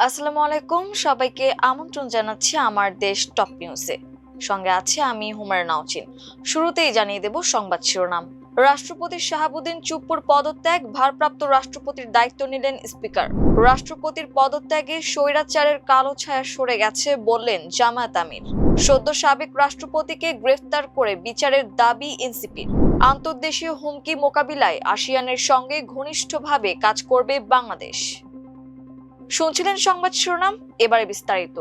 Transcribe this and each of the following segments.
আসসালামু আলাইকুম, সবাইকে আমন্ত্রণ জানাচ্ছি আমার দেশ টপ নিউজে। সঙ্গে আছে আমি হুমায়রা নাওচিন। শুরুতেই জানিয়ে দেব সংবাদ শিরোনাম। রাষ্ট্রপতি শাহাবুদ্দিন চুপ্পুর পদত্যাগ, ভারপ্রাপ্ত রাষ্ট্রপতির দায়িত্ব নিলেন স্পিকার। রাষ্ট্রপতির পদত্যাগে স্বৈরাচারের কালো ছায়া সরে গেছে বললেন জামায়াত আমির। সদ্য সাবেক রাষ্ট্রপতিকে গ্রেফতার করে বিচারের দাবি এনসিপির। আন্তর্দেশীয় হুমকি মোকাবিলায় আসিয়ানের সঙ্গে ঘনিষ্ঠভাবে কাজ করবে বাংলাদেশ। শুনছিলেন সংবাদ শিরোনাম, এবারে বিস্তারিত।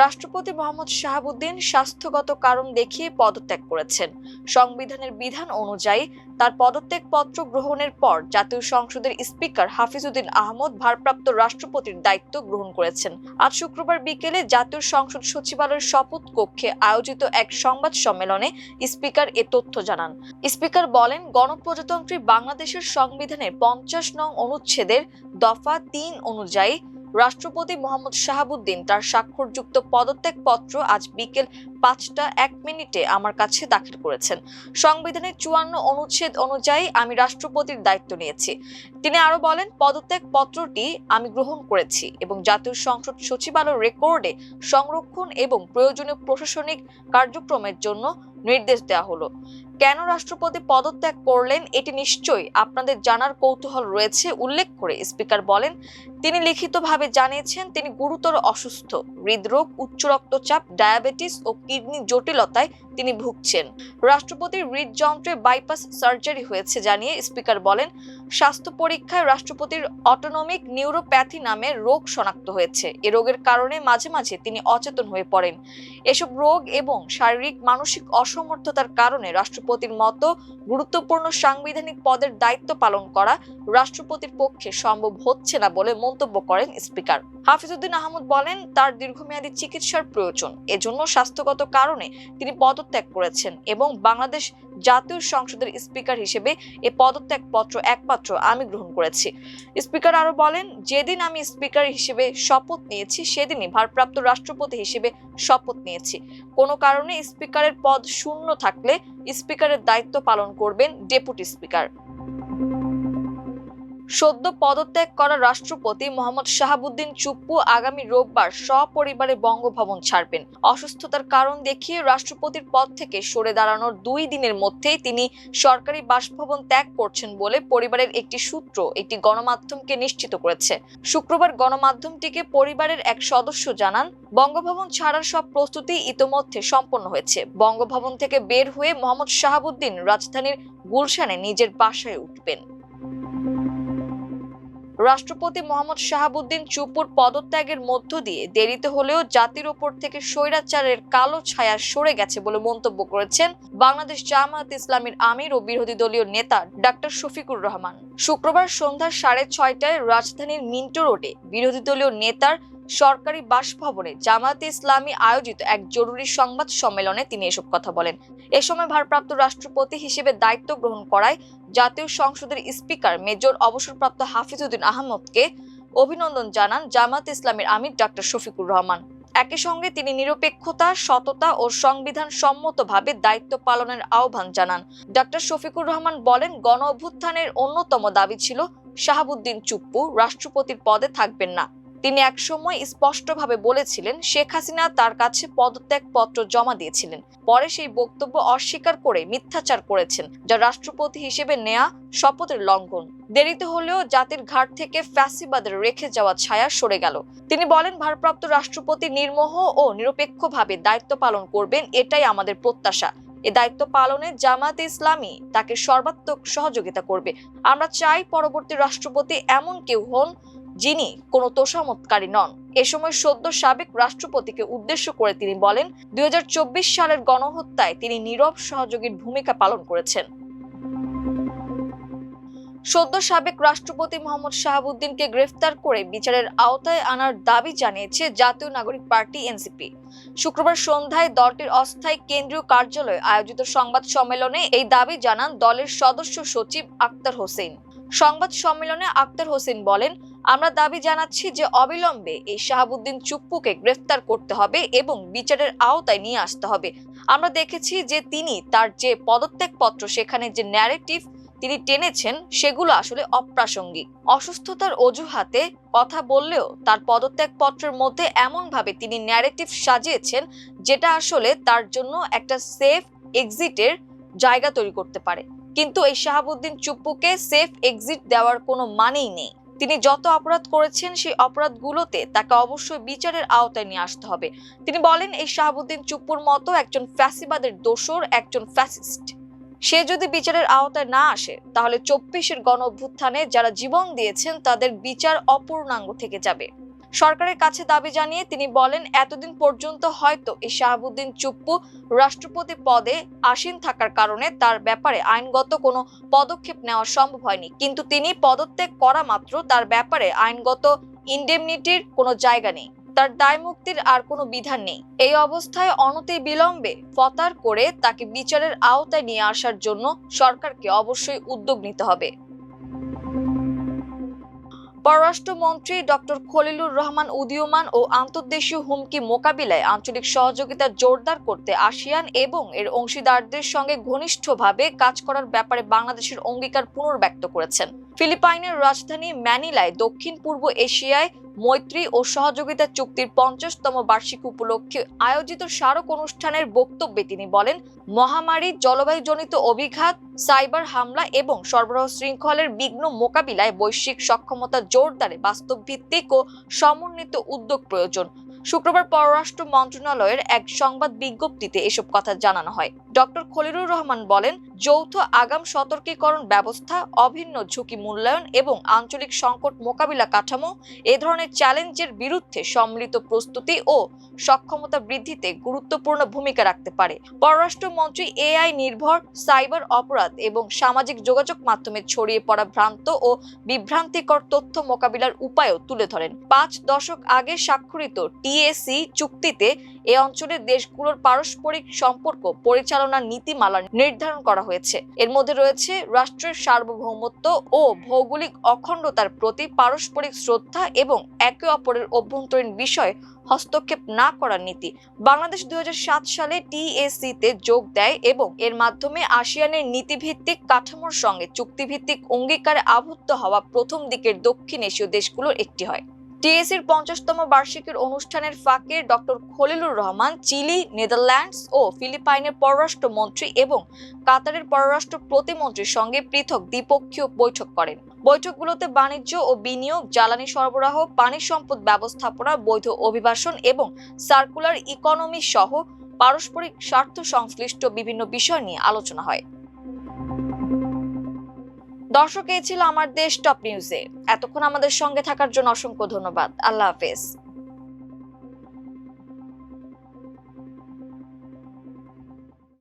রাষ্ট্রপতি মোহাম্মদ শাহাবুদ্দিন স্বাস্থ্যগত কারণ দেখিয়ে পদত্যাগ করেছেন। সংবিধানের বিধান অনুযায়ী তার পদত্যাগ পত্র গ্রহণের পর জাতীয় সংসদের স্পিকার হাফিজউদ্দিন আহমদ ভারপ্রাপ্ত রাষ্ট্রপতির দায়িত্ব গ্রহণ করেছেন। আজ শুক্রবার বিকেলে জাতীয় সংসদ সচিবালয়ের শপথ কক্ষে আয়োজিত এক সংবাদ সম্মেলনে স্পিকার এ তথ্য জানান। স্পিকার বলেন, গণপ্রজাতন্ত্রী বাংলাদেশের সংবিধানের 50 নং অনুচ্ছেদের দফা 3 অনুযায়ী রাষ্ট্রপতি মোহাম্মদ শাহাবুদ্দিন তার স্বাক্ষরযুক্ত পদত্যাগ পত্র আজ বিকেল 5টা 1 মিনিটে আমার কাছে দাখিল করেছেন। সংবিধানের 54 অনুচ্ছেদ অনুযায়ী আমি রাষ্ট্রপতির দায়িত্ব নিয়েছি। তিনি আরো বলেন, পদত্যাগ পত্রটি আমি গ্রহণ করেছি এবং জাতীয় সংসদ সচিবালয়ের রেকর্ডে সংরক্ষণ এবং প্রয়োজনীয় প্রশাসনিক কার্যক্রমের জন্য নির্দেশ দেওয়া হলো। কেন রাষ্ট্রপতি পদত্যাগ করলেন এটি নিশ্চয়ই আপনাদের জানার কৌতূহল রয়েছে উল্লেখ করে স্পিকার বলেন, তিনি লিখিতভাবে জানিয়েছেন তিনি গুরুতর অসুস্থ, হৃদরোগ, উচ্চ রক্তচাপ, ডায়াবেটিস ও কিডনি জটিলতায় তিনি ভুগছেন। রাষ্ট্রপতির হৃদযন্ত্রে বাইপাস সার্জারি হয়েছে জানিয়ে স্পিকার বলেন, স্বাস্থ্য পরীক্ষায় রাষ্ট্রপতির অটোনমিক নিউরোপ্যাথি নামে রোগ শনাক্ত হয়েছে। এ রোগের কারণে মাঝে মাঝে তিনি অচেতন হয়ে পড়েন। এসব রোগ এবং শারীরিক মানসিক অসমর্থতার কারণে রাষ্ট্রপতির মতো গুরুত্বপূর্ণ সাংবিধানিক পদের দায়িত্ব পালন করা রাষ্ট্রপতির পক্ষে সম্ভব হচ্ছে না বলে মন্তব্য করেন স্পিকার। হাফিজউদ্দিন আহমদ বলেন, তার দীর্ঘমেয়াদী চিকিৎসার প্রয়োজন, এজন্য স্বাস্থ্যগত কারণে তিনি পদত্যাগ করেছেন এবং বাংলাদেশ জাতীয় সংসদের স্পিকার হিসেবে এ পদত্যাগ পত্র একমাত্র আমি গ্রহণ করেছি। স্পিকার আরো বলেন, যেদিন আমি স্পিকার হিসেবে শপথ নিয়েছি সেদিনই ভারপ্রাপ্ত রাষ্ট্রপতি হিসেবে শপথ নিয়েছি। কোনো কারণে স্পিকারের পদ শূন্য থাকলে স্পিকারের দায়িত্ব পালন করবেন ডেপুটি স্পিকার। সদ্য পদত্যাগ করা রাষ্ট্রপতি মোহাম্মদ শাহাবুদ্দিন চুপ্পু আগামী রোববার সপরিবারে বঙ্গভবন ছাড়বেন। অসুস্থতার কারণ দেখিয়ে রাষ্ট্রপতির পদ থেকে সরে দাঁড়ানোর 2 দিনের মধ্যেই তিনি সরকারি বাসভবন ত্যাগ করছেন বলে পরিবারের একটি সূত্র একটি গণমাধ্যমকে নিশ্চিত করেছে। শুক্রবার গণমাধ্যমটিকে পরিবারের এক সদস্য জানান, বঙ্গভবন ছাড়ার সব প্রস্তুতি ইতোমধ্যে সম্পন্ন হয়েছে। বঙ্গভবন থেকে বের হয়ে মোহাম্মদ শাহাবুদ্দিন রাজধানীর গুলশানে নিজের বাসায় উঠবেন। রাষ্ট্রপতি মোহাম্মদ শাহাবুদ্দিন চুপ্পুর পদত্যাগের মধ্য দিয়ে দেরিতে হলেও জাতির ওপর থেকে স্বৈরাচারের কালো ছায়া সরে গেছে বলে মন্তব্য করেছেন বাংলাদেশ জামায়াত ইসলামীর আমির ও বিরোধী দলীয় নেতা ডাক্তার শফিকুর রহমান। শুক্রবার সন্ধ্যা 6:30টায় রাজধানীর মিন্টো রোডে বিরোধী দলীয় নেতার সরকারি বাসভবনে জামায়াতে ইসলামী আয়োজিত এক জরুরি সংবাদ সম্মেলনে তিনি এসব কথা বলেন। এ সময় ভারপ্রাপ্ত রাষ্ট্রপতি হিসেবে দায়িত্ব গ্রহণ করায় জাতীয় সংসদের স্পিকার মেজর অবসরপ্রাপ্ত হাফিজউদ্দিন আহমদকে অভিনন্দন জানান জামায়াতে ইসলামীর আমির ডাক্তার শফিকুর রহমান। একই সঙ্গে তিনি নিরপেক্ষতা, সততা ও সংবিধান সম্মতভাবে দায়িত্ব পালনের আহ্বান জানান। ডাক্তার শফিকুর রহমান বলেন, গণ অভ্যুত্থানের অন্যতম দাবি ছিল শাহাবুদ্দিন চুপ্পু রাষ্ট্রপতির পদে থাকবেন না। তিনি একসময় স্পষ্টভাবে বলেছিলেন শেখ হাসিনা তার কাছে পদত্যাগ পত্র জমা দিয়েছিলেন। পরে সেই বক্তব্য অস্বীকার করে মিথ্যাচার করেছেন, যা রাষ্ট্রপতি হিসেবে নেয়া শপথের লঙ্ঘন। দেরিতে হলেও জাতির ঘাট থেকে ফ্যাসিবাদের রেখে যাওয়া ছায়া সরে গেল। তিনি বলেন, ভারপ্রাপ্ত রাষ্ট্রপতি নির্মোহ ও নিরপেক্ষভাবে দায়িত্ব পালন করবেন, এটাই আমাদের প্রত্যাশা। এ দায়িত্ব পালনে জামায়াতে ইসলামী তাকে সর্বাত্মক সহযোগিতা করবে। আমরা চাই পরবর্তী রাষ্ট্রপতি এমন কেউ হন যিনি কোনো তোষামতকারী নন। এ সময় সদ্য সাবেক রাষ্ট্রপতিকে উদ্দেশ্য করে তিনি বলেন, 2024 সালের গণহত্যায় তিনি নীরব সহযোগীর ভূমিকা পালন করেছেন। সদ্য সাবেক রাষ্ট্রপতি মোহাম্মদ শাহাবুদ্দিনকে গ্রেফতার করে বিচারের আওতায় আনার দাবি জানিয়েছে জাতীয় নাগরিক পার্টি এনসিপি। শুক্রবার সন্ধ্যায় দলটির অস্থায়ী কেন্দ্রীয় কার্যালয়ে আয়োজিত সংবাদ সম্মেলনে এই দাবি জানান দলের সদস্য সচিব আক্তার হোসেন। সংবাদ সম্মেলনে আক্তার হোসেন বলেন, আমরা দাবি জানাচ্ছি যে অবিলম্বে এই শাহাবুদ্দিন চুপ্পুকে গ্রেফতার করতে হবে এবং বিচারের আওতায় নিয়ে আসতে হবে। আমরা দেখেছি যে তিনি তার যে পদত্যাগ পত্র সেখানে যে ন্যারেটিভ তিনি টেনেছেন সেগুলো আসলে অপ্রাসঙ্গিক। অসুস্থতার অজুহাতে কথা বললেও তার পদত্যাগপত্রের মধ্যে এমনভাবে তিনি ন্যারেটিভ সাজিয়েছেন যেটা আসলে তার জন্য একটা সেফ এক্সিটের জায়গা তৈরি করতে পারে। কিন্তু এই শাহাবুদ্দিন চুপ্পুকে সেফ এক্সিট দেওয়ার কোনো মানেই নেই। তিনি যত অপরাধ করেছেন সেই অপরাধগুলোতে তাকে অবশ্যই বিচারের আওতায় নিয়ে আসতে হবে। তিনি বলেন, এই শাহাবুদ্দিন চুপ্পুর মতো একজন ফ্যাসিবাদের দোসর, একজন ফ্যাসিস্ট, সে যদি বিচারের আওতায় না আসে তাহলে 24-এর গণ অভ্যুত্থানে যারা জীবন দিয়েছেন তাদের বিচার অপূর্ণাঙ্গ থেকে যাবে। সরকারের কাছে দাবি জানিয়ে তিনি বলেন, এতদিন পর্যন্ত হয়তো এই শাহাবুদ্দিন চুপ্পু রাষ্ট্রপতি পদে আসীন থাকার কারণে তার ব্যাপারে আইনগত কোনো পদক্ষেপ নেওয়া সম্ভব হয়নি, কিন্তু তিনি পদত্যাগ করা মাত্র তার ব্যাপারে আইনগত ইনডেমনিটির কোনো জায়গা নেই, তার দায় মুক্তির আর কোনো বিধান নেই। এই অবস্থায় অনতিবিলম্বে ফতার করে তাকে বিচারের আওতায় নিয়ে আসার জন্য সরকারকে অবশ্যই উদ্যোগ নিতে হবে। পররাষ্ট্রমন্ত্রী ডক্টর খলিলুর রহমান উদীয়মান ও আন্তর্দেশীয় হুমকি মোকাবিলায় আঞ্চলিক সহযোগিতা জোরদার করতে আসিয়ান এবং এর অংশীদারদের সঙ্গে ঘনিষ্ঠভাবে কাজ করার ব্যাপারে বাংলাদেশের অঙ্গীকার পুনর্ব্যক্ত করেছেন। ফিলিপাইনের রাজধানী ম্যানিলায় দক্ষিণ পূর্ব এশিয়ায় মৈত্রী ও সহযোগিতা চুক্তির 50তম বার্ষিকী উপলক্ষে আয়োজিত স্মারক অনুষ্ঠানের বক্তব্যে তিনি বলেন, মহামারী, জলবায়ুজনিত অভিঘাত, সাইবার হামলা এবং সরবরাহ শৃঙ্খলের বিঘ্ন মোকাবিলায় বৈশ্বিক সক্ষমতা জোরদারে বাস্তবভিত্তিক ও সমন্বিত উদ্যোগ প্রয়োজন। শুক্রবার পররাষ্ট্র মন্ত্রণালয়ের এক সংবাদ বিজ্ঞপ্তিতে এসব কথা জানানো হয়। ডক্টর খলিলুর রহমান বলেন, যৌথ আগাম সতর্কীকরণ ব্যবস্থা, অভিন্ন ঝুঁকি মূল্যায়ন এবং আঞ্চলিক সংকট মোকাবিলা কাঠামো এ ধরনের চ্যালেঞ্জের বিরুদ্ধে সম্মিলিত প্রস্তুতি ও সক্ষমতা বৃদ্ধিতে গুরুত্বপূর্ণ ভূমিকা রাখতে পারে। পররাষ্ট্রমন্ত্রী এআই নির্ভর সাইবার অপরাধ এবং সামাজিক যোগাযোগ মাধ্যমে ছড়িয়ে পড়া ভ্রান্ত ও বিভ্রান্তিকর তথ্য মোকাবিলার উপায়ও তুলে ধরেন। 5 দশক আগে স্বাক্ষরিত টিএসি চুক্তিতে এ অঞ্চলের দেশগুলোর পারস্পরিক সম্পর্ক পরিচালনার নীতিমালা নির্ধারণ করা হয়েছে। এর মধ্যে রয়েছে রাষ্ট্রের সার্বভৌমত্ব ও ভৌগোলিক অখণ্ডতার প্রতি পারস্পরিক শ্রদ্ধা এবং একে অপরের অভ্যন্তরীণ বিষয়ে হস্তক্ষেপ না করার নীতি। বাংলাদেশ 2007 সালে টিএসি তে যোগ দেয় এবং এর মাধ্যমে আসিয়ানের নীতিভিত্তিক কাঠামোর সঙ্গে চুক্তিভিত্তিক অঙ্গীকারে আবদ্ধ হওয়া প্রথম দিকের দক্ষিণ এশীয় দেশগুলোর একটি হয়। টিএসির 50তম বার্ষিকীর অনুষ্ঠানের ফাঁকে doctor Khalilur Rahman Chile, Netherlands ও ফিলিপাইনের পররাষ্ট্রমন্ত্রী এবং কাতারের পররাষ্ট্র প্রতিমন্ত্রীর সঙ্গে পৃথক দ্বিপক্ষীয় বৈঠক করেন। বৈঠকগুলোতে বাণিজ্য ও বিনিয়োগ, জ্বালানি সরবরাহ, পানি সম্পদ ব্যবস্থাপনা, বৈধ অভিবাসন এবং সার্কুলার ইকোনমি সহ পারস্পরিক স্বার্থ সংশ্লিষ্ট বিভিন্ন বিষয় নিয়ে আলোচনা হয়। দর্শক, এই ছিল আমার দেশ টপ নিউজে। এতক্ষণ আমাদের সঙ্গে থাকার জন্য অসংখ্য ধন্যবাদ। আল্লাহ হাফেজ।